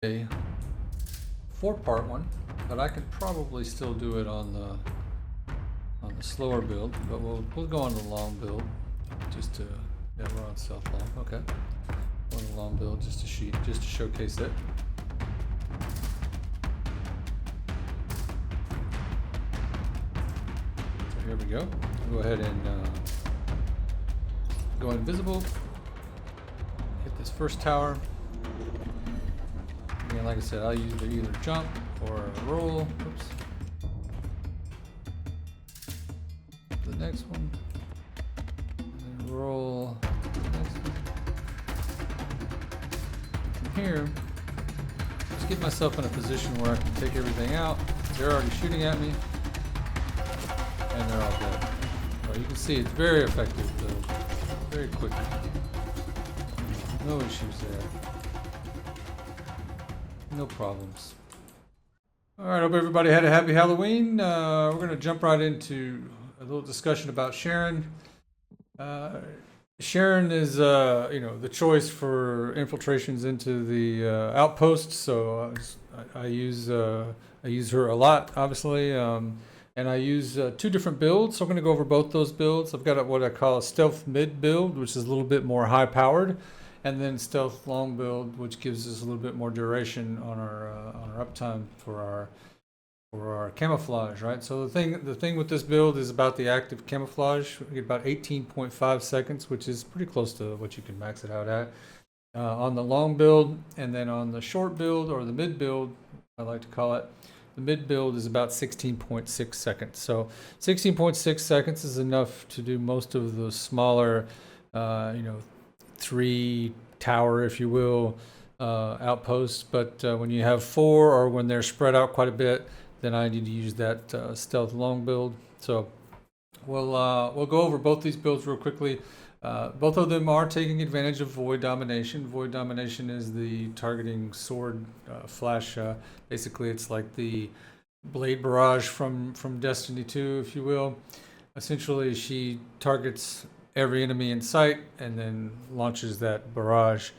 a 4-part one, but I could probably still do it on the slower build, but we'll go on the long build just to we're on stealth long. Okay, on the long build just to showcase it. So here we go. I'll go ahead and go invisible. Hit this first tower. Again, like I said, I'll use either jump or roll. Oops. The next one. And then roll the next one. From here, just get myself in a position where I can take everything out. They're already shooting at me. And they're all dead. So you can see it's very effective build. Very quick. No issues there. No problems. Alright, hope everybody had a happy Halloween. We're going to jump right into a little discussion about Sharon. Sharon is, the choice for infiltrations into the Outpost, so I use her a lot, obviously, and I use 2 different builds, so I'm going to go over both those builds. I've got what I call a stealth mid build, which is a little bit more high powered, and then stealth long build, which gives us a little bit more duration on our uptime for our camouflage, right? So the thing with this build is about the active camouflage. We get about 18.5 seconds, which is pretty close to what you can max it out at on the long build, and then on the short build or the mid build, I like to call it. The mid build is about 16.6 seconds. So 16.6 seconds is enough to do most of the smaller, 3 tower, if you will, outposts. But when you have 4 or when they're spread out quite a bit, then I need to use that stealth long build. So we'll go over both these builds real quickly. Both of them are taking advantage of Void Domination. Void Domination is the targeting sword flash. Basically, it's like the Blade Barrage from Destiny 2, if you will. Essentially, she targets every enemy in sight and then launches that barrage.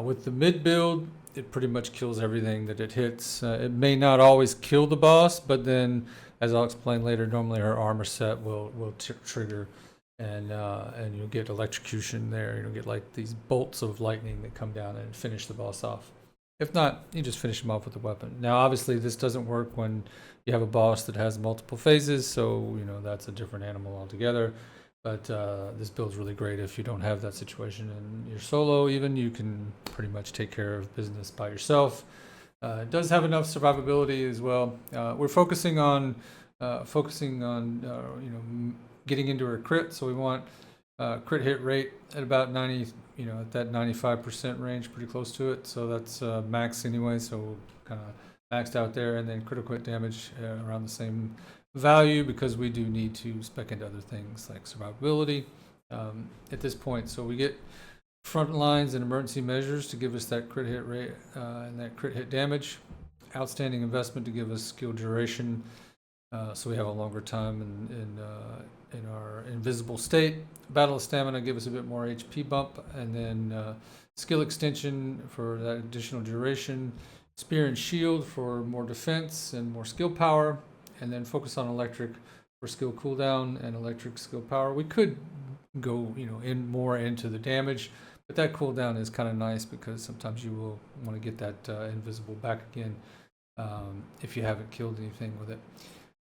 With the mid build, it pretty much kills everything that it hits. It may not always kill the boss, but then, as I'll explain later, normally her armor set will trigger, and you'll get electrocution there. You'll get like these bolts of lightning that come down and finish the boss off. If not, you just finish him off with a weapon. Now, obviously, this doesn't work when you have a boss that has multiple phases, so that's a different animal altogether. But this build's really great if you don't have that situation and you're solo. Even you can pretty much take care of business by yourself. It does have enough survivability as well. We're focusing on getting into her crit, so we want crit hit rate at about 90, at that 95% range, pretty close to it. So that's max anyway. So kind of maxed out there, and then critical hit damage around the same value, because we do need to spec into other things like survivability at this point. So we get front lines and emergency measures to give us that crit hit rate and that crit hit damage. Outstanding investment to give us skill duration, so we have a longer time in our invisible state. Battle of stamina give us a bit more HP bump, and then skill extension for that additional duration. Spear and shield for more defense and more skill power. And then focus on electric for skill cooldown and electric skill power. We could go, in more into the damage, but that cooldown is kind of nice because sometimes you will want to get that invisible back again if you haven't killed anything with it.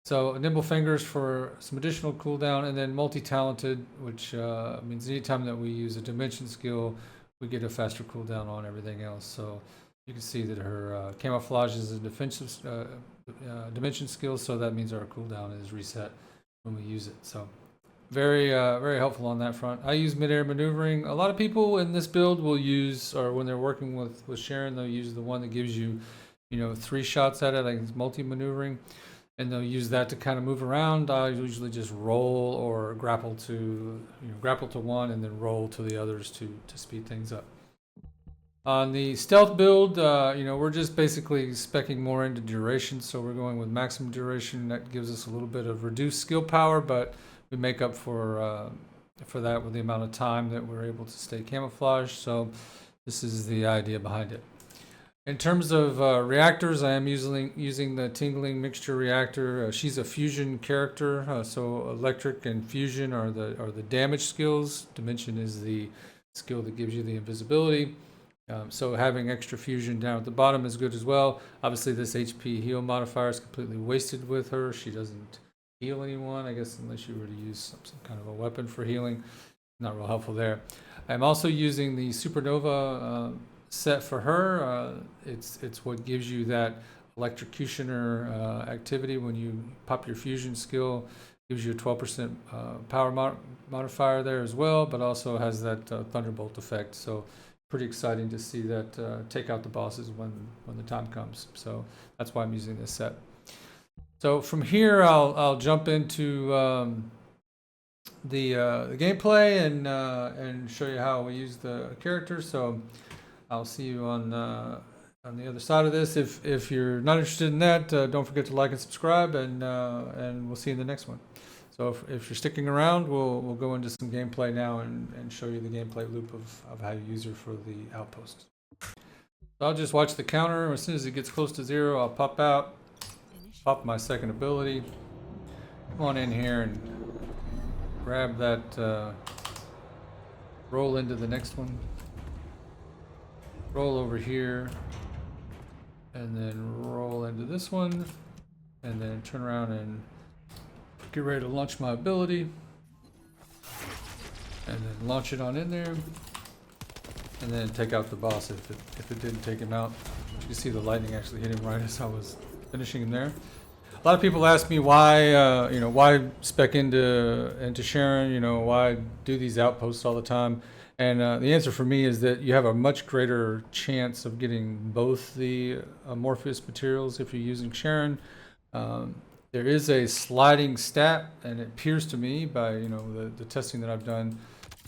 So nimble fingers for some additional cooldown, and then multi-talented, which means anytime that we use a dimension skill, we get a faster cooldown on everything else. So you can see that her camouflage is a defensive dimension skill, so that means our cooldown is reset when we use it. So very helpful on that front. I use mid-air maneuvering. A lot of people in this build will use, or when they're working with Sharon, they'll use the one that gives you 3 shots at it. Like it's multi-maneuvering, and they'll use that to kind of move around. I usually just roll or grapple to one and then roll to the others to speed things up. On the stealth build, we're just basically speccing more into duration, so we're going with maximum duration. That gives us a little bit of reduced skill power, but we make up for that with the amount of time that we're able to stay camouflaged. So this is the idea behind it. In terms of reactors, I am using the Tingling Mixture Reactor. She's a fusion character, so electric and fusion are the damage skills. Dimension is the skill that gives you the invisibility. So having extra fusion down at the bottom is good as well. Obviously, this HP heal modifier is completely wasted with her. She doesn't heal anyone, I guess, unless you were to use some kind of a weapon for healing. Not real helpful there. I'm also using the Supernova set for her. It's what gives you that electrocutioner activity when you pop your fusion skill. Gives you a 12% power modifier there as well, but also has that thunderbolt effect. So pretty exciting to see that take out the bosses when the time comes. So that's why I'm using this set. So from here, I'll jump into the gameplay and show you how we use the characters. So I'll see you on the other side of this. If you're not interested in that, don't forget to like and subscribe, and we'll see you in the next one. So if you're sticking around, we'll go into some gameplay now and show you the gameplay loop of how you use her for the outpost. So I'll just watch the counter. As soon as it gets close to 0, I'll pop out, pop my second ability. Come on in here and grab that, roll into the next one. Roll over here, and then roll into this one, and then turn around and get ready to launch my ability, and then launch it on in there, and then take out the boss if it didn't take him out. You can see the lightning actually hit him right as I was finishing him there. A lot of people ask me why, why spec into Sharon, why do these outposts all the time? And the answer for me is that you have a much greater chance of getting both the Morpheus materials if you're using Sharon. There is a sliding stat, and it appears to me by the testing that I've done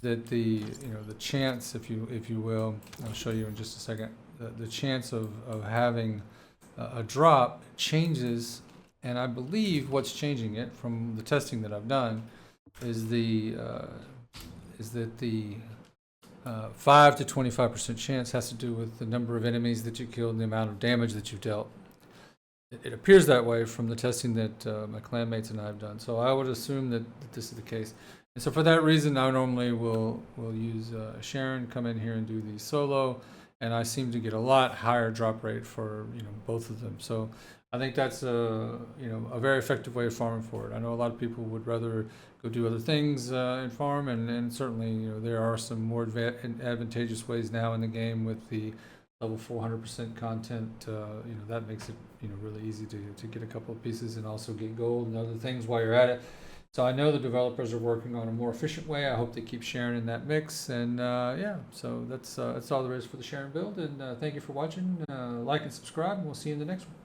that the chance, if you will, I'll show you in just a second, the chance of having a drop changes, and I believe what's changing it from the testing that I've done is that the 5 to 25% chance has to do with the number of enemies that you killed and the amount of damage that you dealt. It appears that way from the testing that my clanmates and I have done. So I would assume that this is the case. And so for that reason, I normally will use Sharon, come in here and do the solo, and I seem to get a lot higher drop rate for both of them. So I think that's a very effective way of farming for it. I know a lot of people would rather go do other things and farm, and certainly there are some more advantageous ways now in the game with the level 400% content. That makes it really easy to get a couple of pieces and also get gold and other things while you're at it. So I know the developers are working on a more efficient way. I hope they keep Sharon in that mix. And yeah, so that's all there is for the Sharon build. And thank you for watching. Like and subscribe, and we'll see you in the next one.